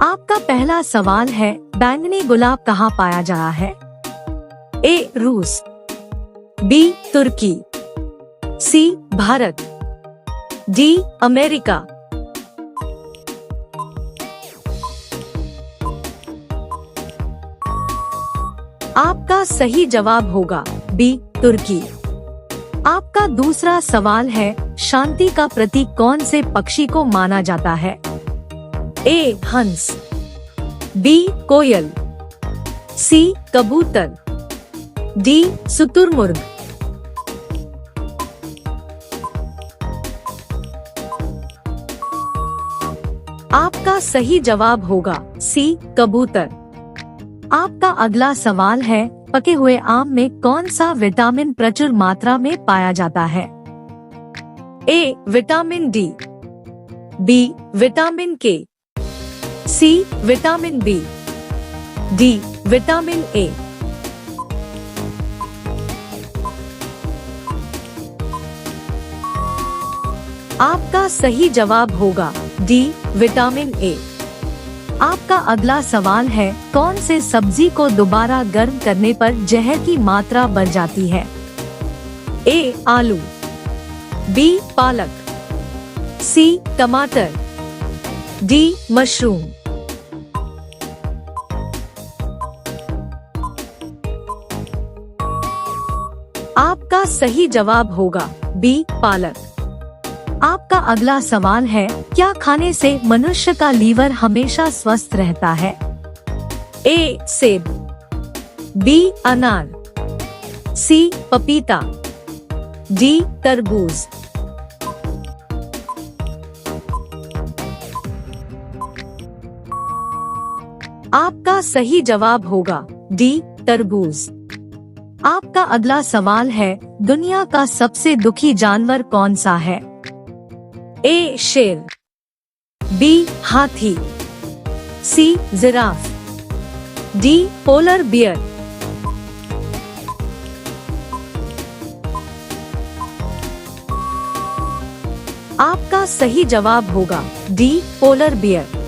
आपका पहला सवाल है, बैंगनी गुलाब कहाँ पाया जाता है? ए. रूस, बी. तुर्की, सी. भारत, डी. अमेरिका। आपका सही जवाब होगा बी. तुर्की। आपका दूसरा सवाल है, शांति का प्रतीक कौन से पक्षी को माना जाता है? ए. हंस, बी. कोयल, सी. कबूतर, डी. शुतुरमुर्ग। आपका सही जवाब होगा सी. कबूतर। आपका अगला सवाल है, पके हुए आम में कौन सा विटामिन प्रचुर मात्रा में पाया जाता है? A. Vitamin D, B. Vitamin K, C. Vitamin B, D. Vitamin A. आपका सही जवाब होगा डी. Vitamin A. आपका अगला सवाल है, कौन से सब्जी को दोबारा गर्म करने पर जहर की मात्रा बढ़ जाती है? ए. आलू, बी. पालक, सी. टमाटर, डी. मशरूम। आपका सही जवाब होगा बी. पालक। आपका अगला सवाल है, क्या खाने से मनुष्य का लीवर हमेशा स्वस्थ रहता है? ए. सेब, बी. अनार, सी. पपीता, डी. तरबूज। आपका सही जवाब होगा डी. तरबूज। आपका अगला सवाल है, दुनिया का सबसे दुखी जानवर कौन सा है? ए. शेर, बी. हाथी, C. Giraffe, D. Polar bear. आपका सही जवाब होगा डी. Polar bear.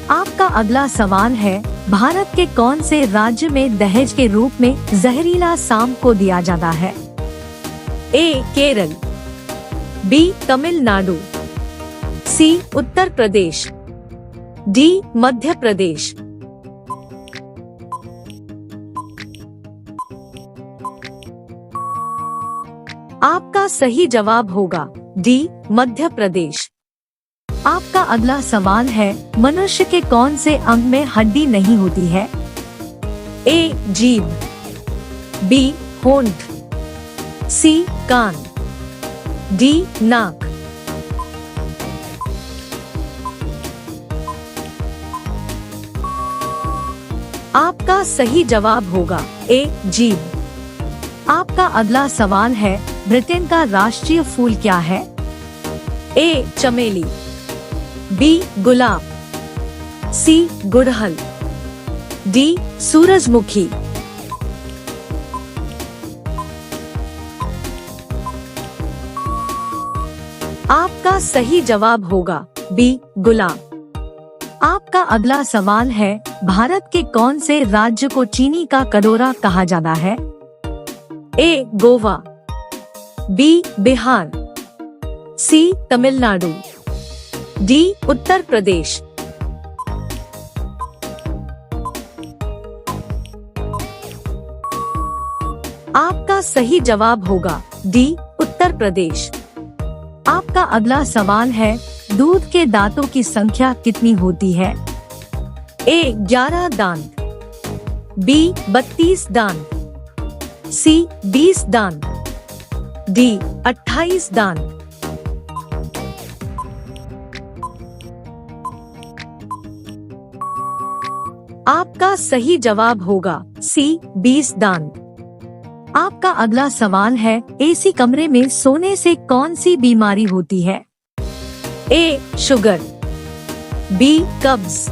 आपका अगला सवाल है, भारत के कौन से राज्य में दहेज के रूप में जहरीला सांप को दिया जाता है? ए. केरल, बी. तमिलनाडु, सी. उत्तर प्रदेश, डी. मध्य प्रदेश। आपका सही जवाब होगा डी. मध्य प्रदेश। आपका अगला सवाल है, मनुष्य के कौन से अंग में हड्डी नहीं होती है? ए. जीभ, बी. होंठ, सी. कान, डी. नाक। आपका सही जवाब होगा ए. जीभ। आपका अगला सवाल है, ब्रिटेन का राष्ट्रीय फूल क्या है? ए. चमेली, बी. गुलाब, सी. गुड़हल, डी. सूरजमुखी। आपका सही जवाब होगा बी. गुलाब। आपका अगला सवाल है, भारत के कौन से राज्य को चीनी का कटोरा कहा जाता है? ए. गोवा, बी. बिहार, सी. तमिलनाडु, डी. उत्तर प्रदेश। आपका सही जवाब होगा डी. उत्तर प्रदेश। आपका अगला सवाल है, दूध के दांतों की संख्या कितनी होती है? ए. 11 दांत, बी. 32 दांत, सी. 20 दांत, डी. 28 दांत। आपका सही जवाब होगा सी. 20 दांत। आपका अगला सवाल है, एसी कमरे में सोने से कौन सी बीमारी होती है? ए. Sugar, B. कब्ज,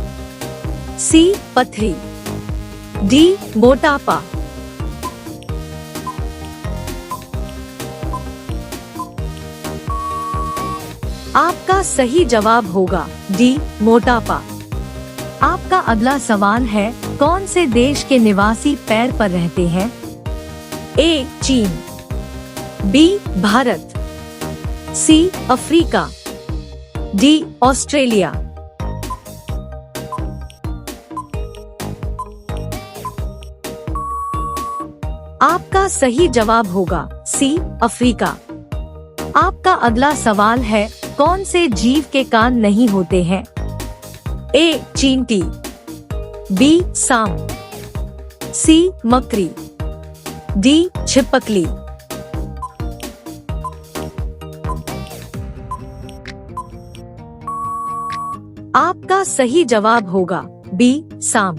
सी. पथरी, डी. मोटापा। आपका सही जवाब होगा डी. मोटापा। आपका अगला सवाल है, कौन से देश के निवासी पैर पर रहते हैं? ए चीन, B Bharat, C Africa, D Australia. आपका सही जवाब होगा सी अफ्रीका। आपका अगला सवाल है, कौन से जीव के कान नहीं होते हैं? ए चींटी, बी सांप, सी मकड़ी, डी छिपकली। आपका सही जवाब होगा बी सांप।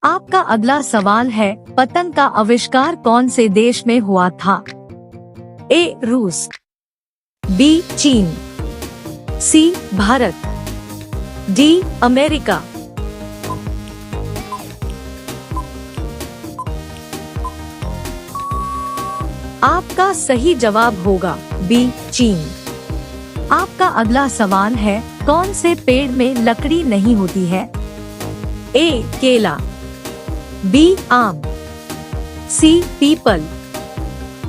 आपका अगला सवाल है, पतंग का आविष्कार कौन से देश में हुआ था? ए रूस, बी चीन, सी भारत, डी अमेरिका। आपका सही जवाब होगा बी चीन। आपका अगला सवाल है, कौन से पेड़ में लकड़ी नहीं होती है? ए केला, बी आम, सी पीपल,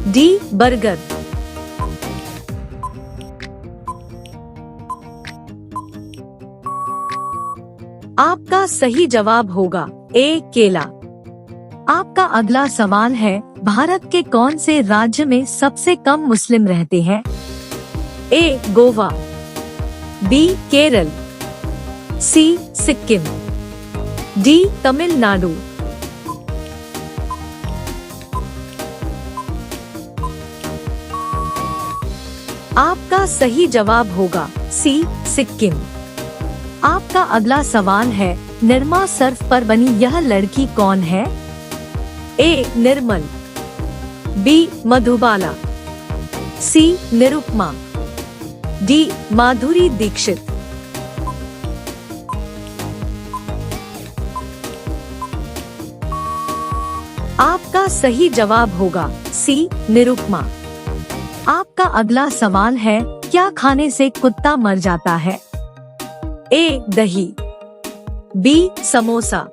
डी बरगद। आपका सही जवाब होगा ए केला। आपका अगला सवाल है, भारत के कौन से राज्य में सबसे कम मुस्लिम रहते हैं? ए गोवा, बी केरल, सी सिक्किम, डी तमिलनाडु। आपका सही जवाब होगा सी सिक्किम। आपका अगला सवाल है, निरमा सर्फ पर बनी यह लड़की कौन है? ए निर्मल, बी मधुबाला, सी निरुपमा, डी माधुरी दीक्षित। आपका सही जवाब होगा सी निरुपमा। आपका अगला सवाल है, क्या खाने से कुत्ता मर जाता है? ए दही, बी समोसा,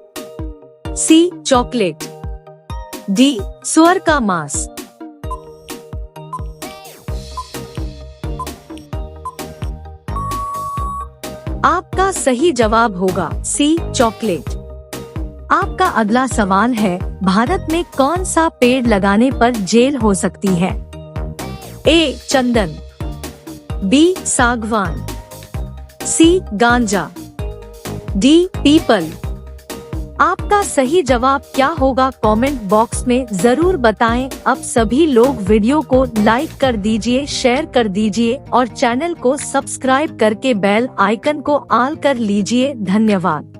सी चॉकलेट, डी सुअर का मांस। आपका सही जवाब होगा सी चॉकलेट। आपका अगला सवाल है, भारत में कौन सा पेड़ लगाने पर जेल हो सकती है? ए चंदन, बी सागवान, सी गांजा, डी पीपल। आपका सही जवाब क्या होगा? कमेंट बॉक्स में जरूर बताएं। अब सभी लोग वीडियो को लाइक कर दीजिए, शेयर कर दीजिए और चैनल को सब्सक्राइब करके बेल आइकन को ऑल कर लीजिए। धन्यवाद।